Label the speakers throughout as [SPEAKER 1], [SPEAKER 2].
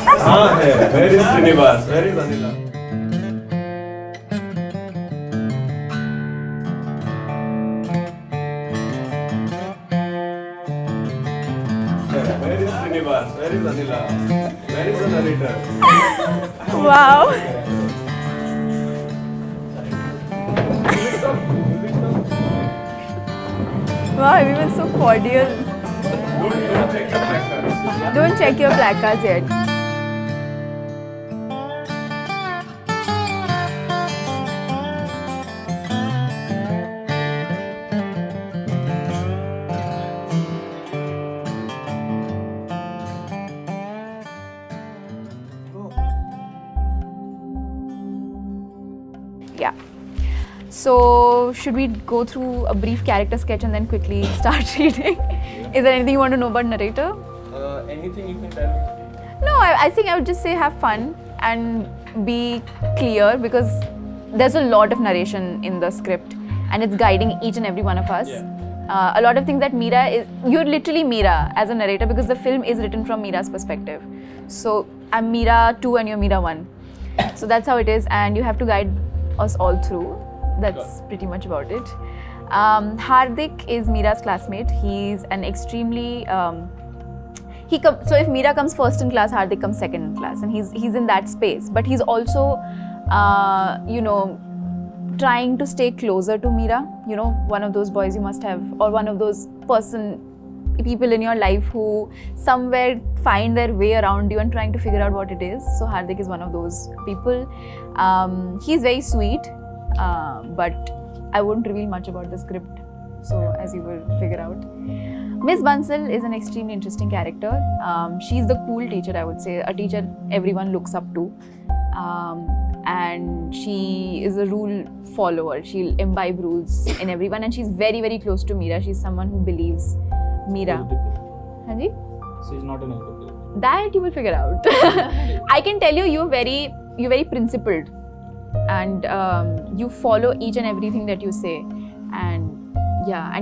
[SPEAKER 1] हाँ है. Where is Srinivas? Where is Anila? Where is Srinivas? Where is Anila? Where is the narrator?
[SPEAKER 2] Wow. Wow, everyone's so cordial.
[SPEAKER 1] Don't check the placards.
[SPEAKER 2] Don't check your placards yet. Yeah. So, should we go through a brief character sketch and then quickly start reading? Is there anything you want to know about narrator?
[SPEAKER 1] Anything you can tell me?
[SPEAKER 2] No, I think I would just say have fun and be clear, because there's a lot of narration in the script and it's guiding each and every one of us.
[SPEAKER 1] Yeah.
[SPEAKER 2] A lot of things that Meera is, you're literally Meera as a narrator, because the film is written from Meera's perspective. So I'm Meera 2 and you're Meera 1. So that's how it is, and you have to guide us all through. That's pretty much about it. Hardik is Meera's classmate. He's an extremely so if Meera comes first in class, Hardik comes second in class, and he's in that space. But he's also trying to stay closer to Meera. You know, one of those boys you must have, or one of those people in your life who somewhere find their way around you and trying to figure out what it is. So Hardik is one of those people. He's very sweet, but I won't reveal much about the script, so as you will figure out. Miss Bansal is an extremely interesting character. She's the cool teacher, I would say, a teacher everyone looks up to. And she is a rule follower. She'll imbibe rules in everyone, and she's very, very close to Meera. She's someone who believes Meera. Hanji?
[SPEAKER 3] She's not an elder.
[SPEAKER 2] That you will figure out. I can tell you, you're very principled, and you follow each and everything that you say, and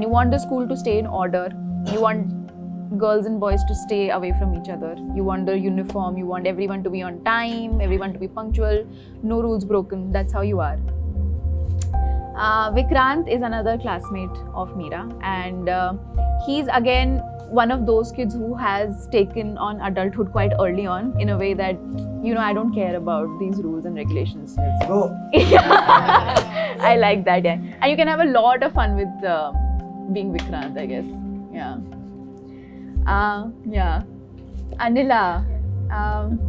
[SPEAKER 2] you want the school to stay in order. You want girls and boys to stay away from each other. You want the uniform. You want everyone to be on time, everyone to be punctual, no rules broken. That's how you are. Vikrant is another classmate of Meera, and he's again one of those kids who has taken on adulthood quite early on, in a way that, I don't care about these rules and regulations.
[SPEAKER 1] Let's go.
[SPEAKER 2] I like that, yeah. And you can have a lot of fun with being Vikrant, I guess. Yeah. Anila.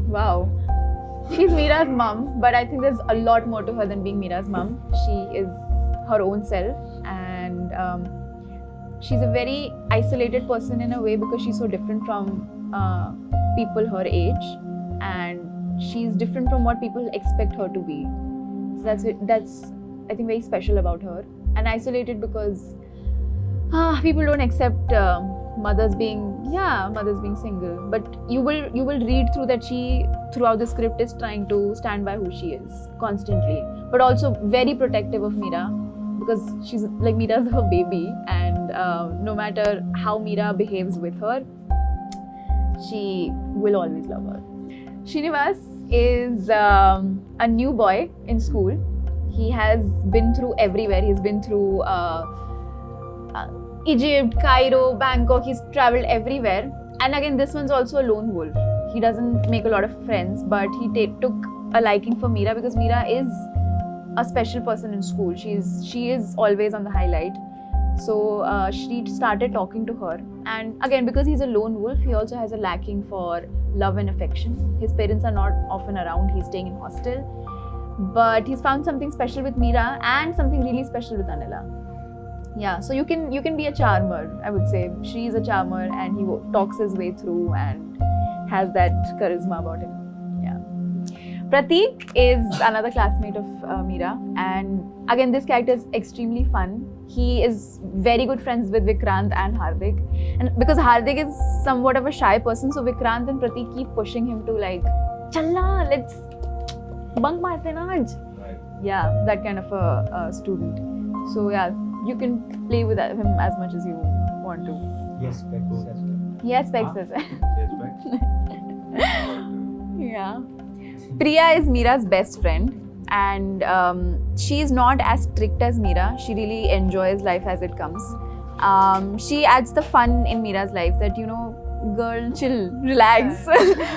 [SPEAKER 2] Wow. She's Meera's mom, but I think there's a lot more to her than being Meera's mom. She is her own self, and she's a very isolated person in a way, because she's so different from people her age, and she's different from what people expect her to be. So that's I think very special about her, and isolated because people don't accept mothers being single. But you will read through that she throughout the script is trying to stand by who she is constantly, but also very protective of Meera, because she's like, Meera's her baby, and no matter how Meera behaves with her, she will always love her. Srinivas is a new boy in school. He has been through everywhere. He's been through Egypt, Cairo, Bangkok. He's traveled everywhere. And again, this one's also a lone wolf. He doesn't make a lot of friends, but he took a liking for Meera, because Meera is a special person in school. She is always on the highlight. So she started talking to her. And again, because he's a lone wolf, he also has a lacking for love and affection. His parents are not often around. He's staying in hostel. But he's found something special with Meera and something really special with Anila. Yeah, so you can be a charmer, I would say. She is a charmer, and he talks his way through and has that charisma about him. Yeah. Prateek is another classmate of Meera, and again, this character is extremely fun. He is very good friends with Vikrant and Hardik, and because Hardik is somewhat of a shy person, so Vikrant and Prateek keep pushing him to like, "Challa, let's bunk marte na aaj."
[SPEAKER 1] Right.
[SPEAKER 2] Yeah, that kind of a student. So yeah, you can play with him as much as you want to.
[SPEAKER 3] Yes, Specs as well.
[SPEAKER 2] Yes, Specs as well.
[SPEAKER 1] Yes, right.
[SPEAKER 2] Yeah. Priya is Mira's best friend, and she is not as strict as Mira. She really enjoys life as it comes. She adds the fun in Mira's life that, you know, girl, chill, relax.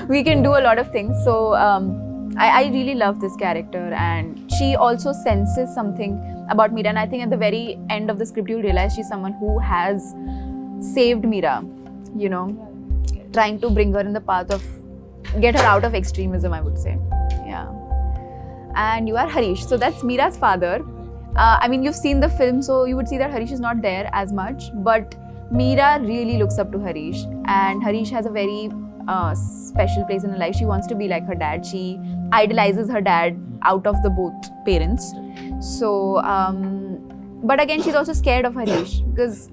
[SPEAKER 2] We can do a lot of things. So I really love this character, and she also senses something about Mira. And I think at the very end of the script, you'll realize she's someone who has saved Mira, you know, trying to bring her in the path of, get her out of extremism, I would say. Yeah. And you are Harish. So that's Mira's father. I mean, you've seen the film, so you would see that Harish is not there as much, but Mira really looks up to Harish, and Harish has a very special place in her life. She wants to be like her dad. She idolizes her dad out of the both parents. So, but again, she's also scared of Harish because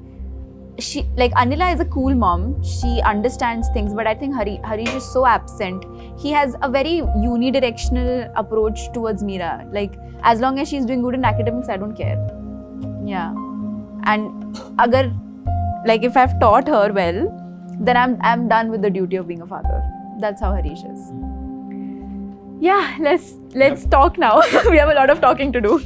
[SPEAKER 2] she, like, Anila is a cool mom. She understands things, but I think Harish is so absent. He has a very unidirectional approach towards Mira. Like, as long as she's doing good in academics, I don't care. Yeah. And like, if I've taught her well, then I'm done with the duty of being a father. That's how Harish is. Yeah, let's talk now. We have a lot of talking to do.